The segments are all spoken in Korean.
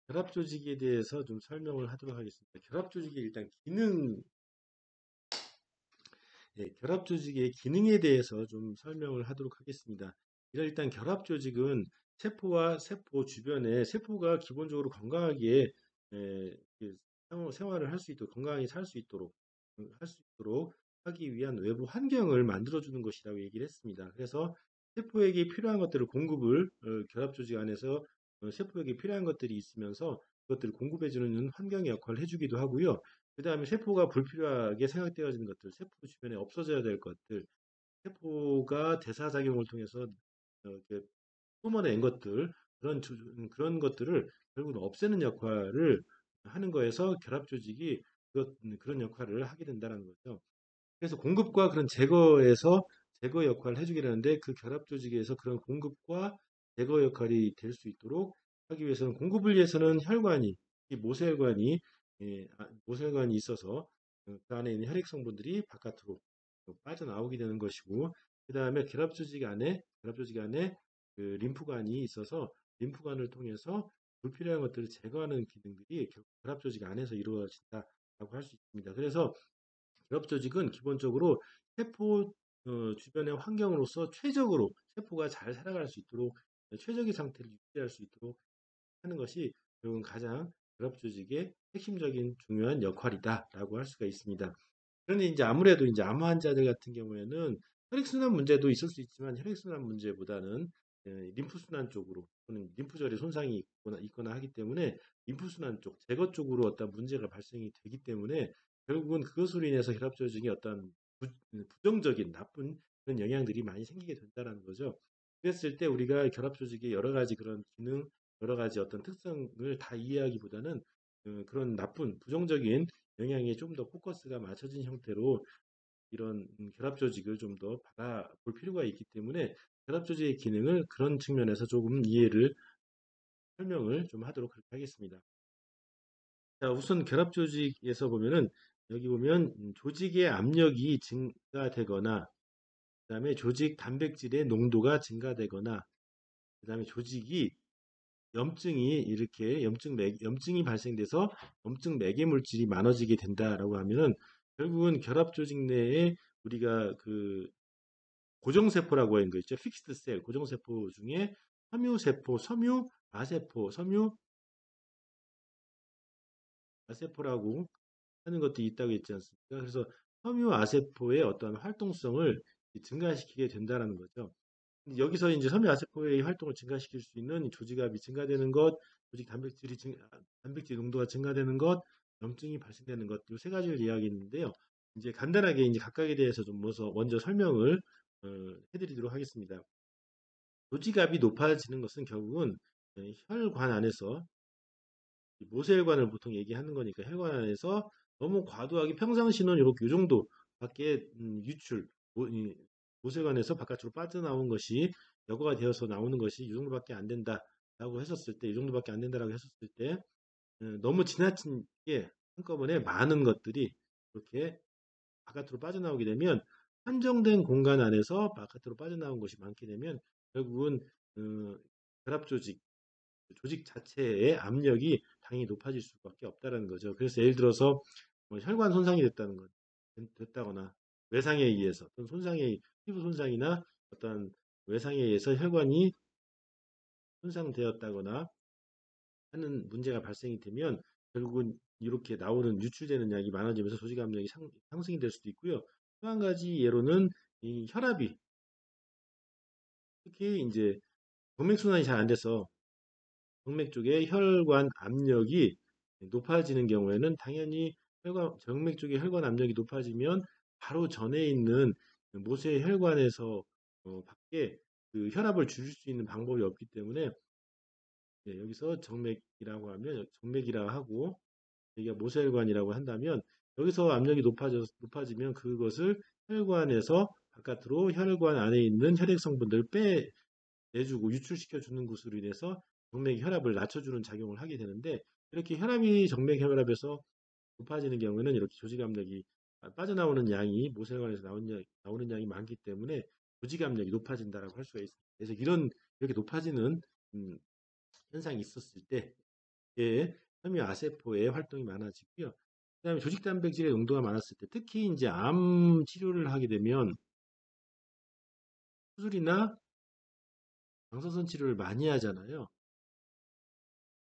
결합 조직에 대해서 좀 설명을 하도록 하겠습니다. 결합 조직의 일단 결합 조직의 기능에 대해서 좀 설명을 하도록 하겠습니다. 일단 결합 조직은 세포와 세포 주변에 세포가 기본적으로 건강하게 생활을 할 수 있도록 건강하게 살 수 있도록 할 수 있도록 하기 위한 외부 환경을 만들어주는 것이라고 얘기를 했습니다. 그래서 세포에게 필요한 것들을 공급을 결합 조직 안에서 세포에게 필요한 것들이 있으면서 그것들을 공급해주는 환경의 역할을 해주기도 하고요. 그 다음에 세포가 불필요하게 생각되어지는 것들, 세포 주변에 없어져야 될 것들, 세포가 대사작용을 통해서 이렇게 뿜어낸 것들, 그런 것들을 결국은 없애는 역할을 하는 거에서 결합 조직이 그런 역할을 하게 된다는 거죠. 그래서 공급과 그런 제거 역할을 해주게 되는데 그 결합 조직에서 그런 공급과 제거 역할이 될 수 있도록 하기 위해서는 공급을 위해서는 혈관이 이 모세혈관이 있어서 그 안에 있는 혈액 성분들이 바깥으로 빠져나오게 되는 것이고 그 다음에 결합 조직 안에 그 림프관이 있어서 림프관을 통해서 불필요한 것들을 제거하는 기능들이 결합 조직 안에서 이루어진다라고 할 수 있습니다. 그래서 결합 조직은 기본적으로 세포 주변의 환경으로서 최적으로 세포가 잘 살아갈 수 있도록 최적의 상태를 유지할 수 있도록 하는 것이 결국은 가장 결합 조직의 핵심적인 중요한 역할이다라고 할 수가 있습니다. 그런데 이제 아무래도 이제 암 환자들 같은 경우에는 혈액순환 문제도 있을 수 있지만 혈액순환 문제보다는 림프순환 쪽으로 또는 림프절에 손상이 있거나 하기 때문에 림프순환 쪽, 제거 쪽으로 어떤 문제가 발생이 되기 때문에 결국은 그것으로 인해서 혈압 조직이 어떤 부정적인 나쁜 그런 영향들이 많이 생기게 된다는 거죠. 그랬을 때 우리가 결합 조직의 여러 가지 그런 기능, 여러 가지 어떤 특성을 다 이해하기보다는 그런 나쁜 부정적인 영향에 좀 더 포커스가 맞춰진 형태로 이런 결합 조직을 좀 더 바라볼 필요가 있기 때문에 결합 조직의 기능을 그런 측면에서 조금 설명을 좀 하도록 그렇게 하겠습니다. 자, 우선 결합 조직에서 보면은 여기 보면 조직의 압력이 증가되거나 그다음에 조직 단백질의 농도가 증가되거나 그다음에 조직이 염증이 발생돼서 염증 매개 물질이 많아지게 된다라고 하면은 결국은 결합 조직 내에 우리가 그 고정세포라고 하는 거 있죠. 픽스드 셀, 고정세포 중에 섬유세포, 아세포라고 하는 것도 있다고 했지 않습니까? 그래서 섬유아세포의 어떤 활동성을 증가시키게 된다라는 거죠. 여기서 이제 섬유아세포의 활동을 증가시킬 수 있는 조직압이 증가되는 것, 단백질 농도가 증가되는 것, 염증이 발생되는 것, 이 세 가지를 이야기했는데요. 이제 간단하게 이제 각각에 대해서 좀 먼저 설명을 해드리도록 하겠습니다. 조직압이 높아지는 것은 결국은 혈관 안에서 모세혈관을 보통 얘기하는 거니까 혈관 안에서 너무 과도하게 평상시는 이렇게 이 정도밖에 모세혈관에서 바깥으로 빠져나온 것이 여과가 되어서 나오는 것이 이 정도밖에 안 된다라고 했었을 때, 이 정도밖에 안 된다라고 했었을 때 너무 지나치게 한꺼번에 많은 것들이 이렇게 바깥으로 빠져나오게 되면 한정된 공간 안에서 바깥으로 빠져나온 것이 많게 되면 결국은 어, 결합 조직 자체의 압력이 당연히 높아질 수밖에 없다는 거죠. 그래서 예를 들어서 뭐 혈관 손상이 됐다거나 외상에 의해서 어떤 피부 손상이나 어떤 외상에 의해서 혈관이 손상되었다거나 하는 문제가 발생이 되면 결국은 이렇게 유출되는 양이 많아지면서 조직 압력이 상승이 될 수도 있고요. 또 한 가지 예로는 이 혈압이 특히 이제 동맥순환이 잘 안 돼서 동맥 쪽에 혈관 압력이 높아지는 경우에는 당연히 정맥 쪽에 혈관 압력이 높아지면 바로 전에 있는 모세 혈관에서 밖에 그 혈압을 줄일 수 있는 방법이 없기 때문에 여기서 정맥이라 하고 여기가 모세혈관이라고 한다면 여기서 압력이 높아지면 그것을 혈관에서 바깥으로 혈관 안에 있는 혈액 성분들을 내주고 유출시켜 주는 것으로 인해서 정맥 혈압을 낮춰주는 작용을 하게 되는데 이렇게 혈압이 정맥 혈압에서 높아지는 경우에는 이렇게 조직 압력이 빠져나오는 양이 모세혈관에서 나오는 양이 많기 때문에 조직 압력이 높아진다라고 할 수가 있습니다. 그래서 이렇게 높아지는 음, 현상이 있었을 때 예, 섬유아세포의 활동이 많아지고요. 그다음에 조직 단백질의 농도가 많았을 때, 특히 이제 암 치료를 하게 되면 수술이나 방사선 치료를 많이 하잖아요.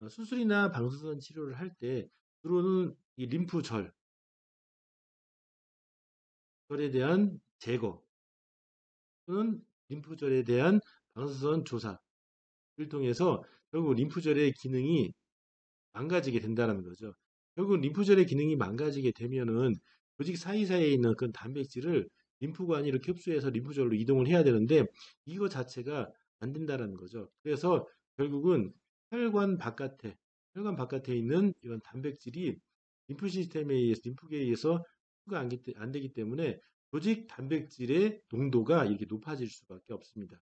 수술이나 방사선 치료를 할 때 주로는 이 림프절에 대한 제거 또는 림프절에 대한 방사선 조사를 통해서 결국 림프절의 기능이 망가지게 된다는 거죠. 결국 림프절의 기능이 망가지게 되면은 조직 사이사이에 있는 그 단백질을 림프관이 이렇게 흡수해서 림프절로 이동을 해야 되는데 이거 자체가 안 된다는 거죠. 그래서 결국은 혈관 바깥에 혈관 바깥에 있는 이런 단백질이 림프 시스템에 의해서 림프계에 의해서 흡수가 안 되기 때문에 조직 단백질의 농도가 이렇게 높아질 수밖에 없습니다.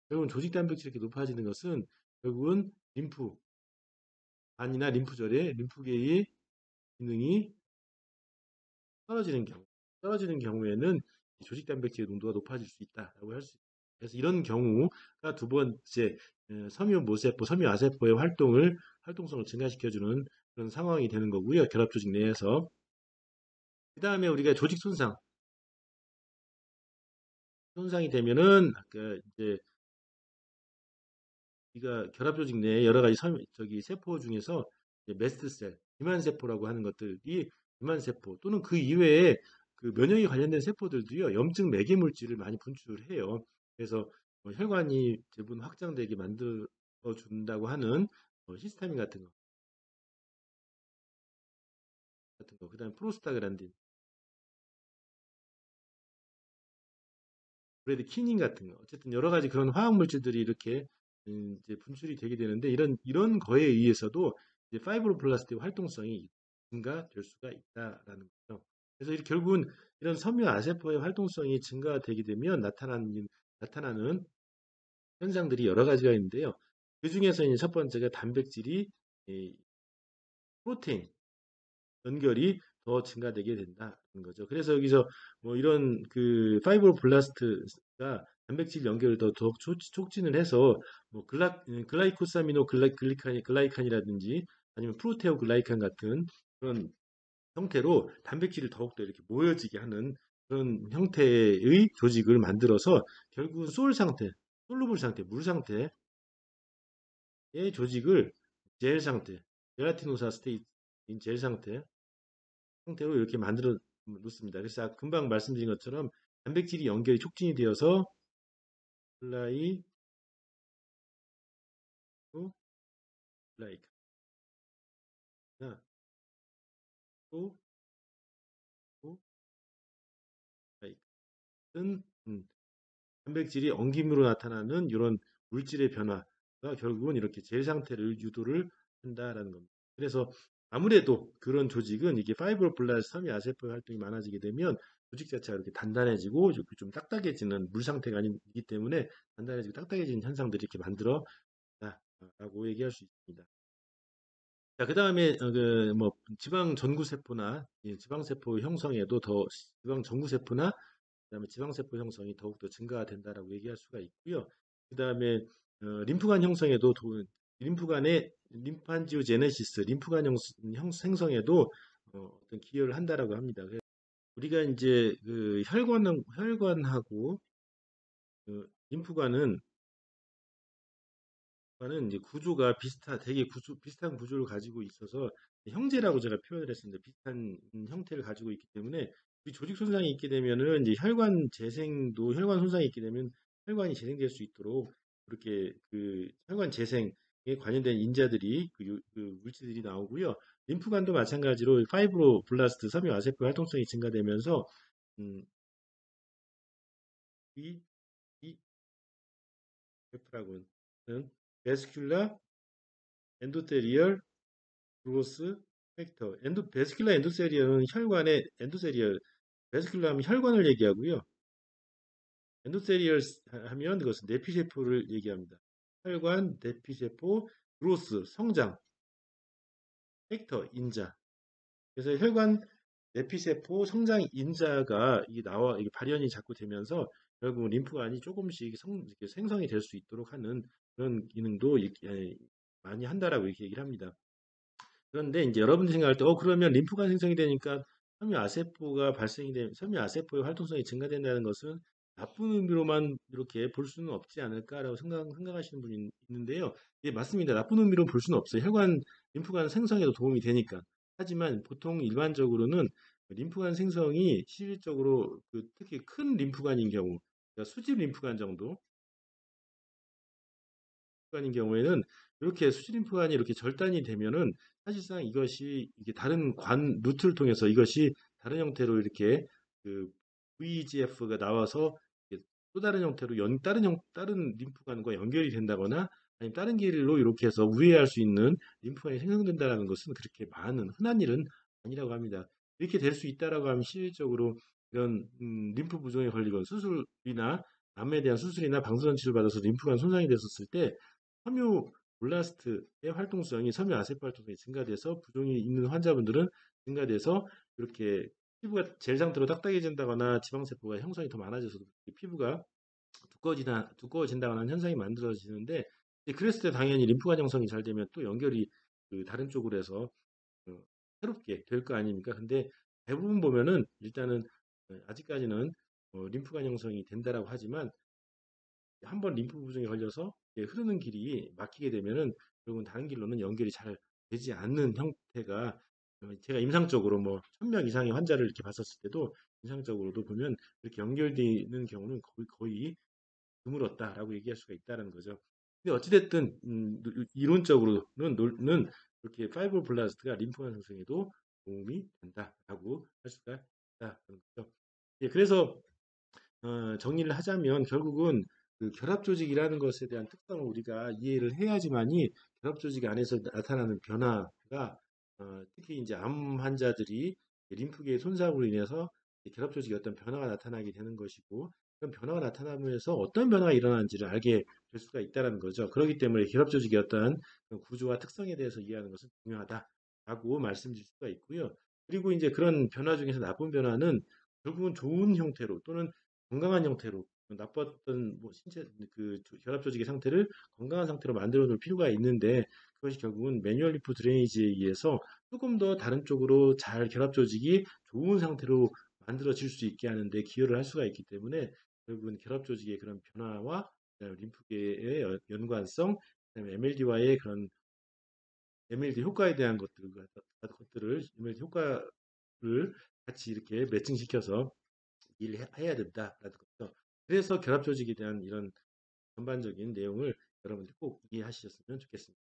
결국은 조직 단백질이 이렇게 높아지는 것은 결국은 림프 간이나 림프절의 림프계의 기능이 떨어지는 경우, 떨어지는 경우에는 조직 단백질의 농도가 높아질 수 있다라고 할 수 있습니다. 그래서 이런 경우가 두 번째 섬유 모세포, 섬유 아세포의 활동성을 증가시켜주는 그런 상황이 되는 거고요. 결합 조직 내에서. 그 다음에 우리가 조직 손상이 되면은 그 이제 우리가 결합 조직 내에 여러 가지 세포 중에서 메스트셀, 비만세포라고 하는 것들이 비만세포 또는 그 이외에 그 면역이 관련된 세포들도요, 염증 매개 물질을 많이 분출해요. 그래서 혈관이 대부분 확장되게 만들어 준다고 하는 히스타민 같은 거, 그다음에 프로스타그란딘, 브래드키닌 같은 거, 어쨌든 여러 가지 그런 화학 물질들이 이렇게 이제 분출이 되게 되는데 이런 거에 의해서도 이제 파이브로블라스트의 활동성이 증가될 수가 있다라는 거죠. 그래서 이렇게 결국은 이런 섬유 아세포의 활동성이 증가되게 되면 나타나는 현상들이 여러 가지가 있는데요. 그 중에서 이제 첫 번째가 단백질이 이 프로테인 연결이 더 증가되게 된다는 거죠. 그래서 여기서 뭐 이런 그 파이브로블라스트가 단백질 연결을 더 촉진을 해서 뭐 글라이코사미노 글라이칸이라든지 아니면 프로테오 글라이칸 같은 그런 형태로 단백질을 더욱더 이렇게 모여지게 하는 그런 형태의 조직을 만들어서 결국은 솔루블 상태, 물 상태의 조직을 젤 상태, 젤라티노사 스테이트인 젤 상태로 이렇게 만들어 놓습니다. 그래서 금방 말씀드린 것처럼 단백질이 연결이 촉진이 되어서 플라이, 또 플라이카, 또, 또 플라이카 같은 단백질이 엉김으로 나타나는 이런 물질의 변화가 결국은 이렇게 젤 상태를 유도를 한다라는 겁니다. 그래서 아무래도 그런 조직은 이게 파이브로블라스트 섬유 아세포 활동이 많아지게 되면 조직 자체가 이렇게 단단해지고 이렇게 좀 딱딱해지는 물 상태가 아니기 때문에 단단해지고 딱딱해지는 현상들이 이렇게 만들어라고 얘기할 수 있습니다. 자, 그 다음에 뭐 지방 전구세포나 지방세포 형성에도 지방 전구세포나 그다음에 지방세포 형성이 더욱더 증가가 된다라고 얘기할 수가 있고요. 그다음에 림프관 형성에도 림프관의 림판지오제네시스, 림프관 생성에도 어떤 기여를 한다라고 합니다. 그래서 우리가 이제 그 혈관하고 림프관은 이제 구조가 되게 비슷한 구조를 가지고 있어서 형제라고 제가 표현을 했습니다. 비슷한 형태를 가지고 있기 때문에 우리 조직 손상이 있게 되면은 이제 혈관 손상이 있게 되면 혈관이 재생될 수 있도록 그렇게 그 혈관 재생에 관련된 인자들이 그 물질들이 나오고요. 림프관도 마찬가지로 파이브로블라스트 섬유 아세포 활동성이 증가되면서 음, 이, 이 F라고 하는 베스큘라 엔도테리얼 그로스 팩터. 베스큘라 엔도세리얼은 혈관의 엔도세리얼, 베스큘라 하면 혈관을 얘기하고요. 엔도세리얼 하면 그것은 내피세포를 얘기합니다. 혈관, 내피세포, 그로스, 성장, 팩터, 인자. 그래서 혈관, 내피세포, 성장 인자가 이게 발현이 자꾸 되면서 결국 림프관이 조금씩 이렇게 생성이 될 수 있도록 하는 그런 기능도 많이 한다라고 이렇게 얘기를 합니다. 그런데 이제 여러분들이 생각할 때, 그러면 림프가 생성이 되니까 섬유아세포가 발생이 되면 섬유아세포의 활동성이 증가된다는 것은 나쁜 의미로만 이렇게 볼 수는 없지 않을까라고 생각하시는 분이 있는데요. 예, 맞습니다. 나쁜 의미로 볼 수는 없어요. 림프관 생성에도 도움이 되니까. 하지만 보통 일반적으로는 림프관 생성이 실질적으로 특히 큰 림프관인 경우, 그러니까 수직 림프관 정도, 림프관인 경우에는 이렇게 수지림프관이 이렇게 절단이 되면은 사실상 이게 다른 루트를 통해서 이것이 다른 형태로 이렇게 그 VEGF가 나와서 또 다른 형태로 다른 림프관과 연결이 된다거나 아니면 다른 길로 이렇게 해서 우회할 수 있는 림프관이 생성된다는 것은 그렇게 많은 흔한 일은 아니라고 합니다. 이렇게 될 수 있다라고 하면 실질적으로 이런 림프 부종에 걸리건 수술이나 암에 대한 수술이나 방사선 치료를 받아서 림프관 손상이 됐었을 때 섬유 블라스트의 활동성이 섬유 아세포 활동성이 증가돼서 부종이 있는 환자분들은 증가돼서 이렇게 피부가 젤 상태로 딱딱해진다거나 지방세포가 형성이 더 많아져서 피부가 두꺼워진다거나 하는 현상이 만들어지는데 그랬을 때 당연히 림프관 형성이 잘 되면 또 연결이 다른 쪽으로 해서 어, 새롭게 될 거 아닙니까? 근데 대부분 보면은 일단은 아직까지는 림프관 형성이 된다라고 하지만 한 번 림프 부종에 걸려서 흐르는 길이 막히게 되면은 결국은 다른 길로는 연결이 잘 되지 않는 형태가 제가 임상적으로 뭐 1000명 이상의 환자를 이렇게 봤었을 때도 임상적으로도 보면 이렇게 연결되는 경우는 거의 드물었다라고 얘기할 수가 있다는 거죠. 근데 어찌됐든 이론적으로는 이렇게 파이브로블라스트가 림프관 생성에도 도움이 된다라고 할 수가 있다는 거죠. 예, 그래서 정리를 하자면 결국은 결합 조직이라는 것에 대한 특성을 우리가 이해를 해야지만이 결합 조직 안에서 나타나는 변화가 특히 이제 암 환자들이 림프계의 손상으로 인해서 결합 조직에 어떤 변화가 나타나게 되는 것이고 그런 변화가 나타나면서 어떤 변화가 일어나는지를 알게 될 수가 있다는 거죠. 그렇기 때문에 결합 조직의 어떤 구조와 특성에 대해서 이해하는 것은 중요하다라고 말씀드릴 수가 있고요. 그리고 이제 그런 변화 중에서 나쁜 변화는 결국은 좋은 형태로 또는 건강한 형태로 나빴던 뭐 신체 결합 조직의 상태를 건강한 상태로 만들어 놓을 필요가 있는데 그것이 결국은 매뉴얼 리프 드레이지에 의해서 조금 더 다른 쪽으로 잘 결합 조직이 좋은 상태로 만들어질 수 있게 하는데 기여를 할 수가 있기 때문에 결국은 결합 조직의 그런 변화와 그다음에 림프계의 연관성, 그다음에 MLD와의 그런 MLD 효과에 대한 것들을 MLD 효과를 같이 이렇게 매칭시켜서 일을 해야 된다라는 거죠. 그래서 결합 조직에 대한 이런 전반적인 내용을 여러분들 꼭 이해하셨으면 좋겠습니다.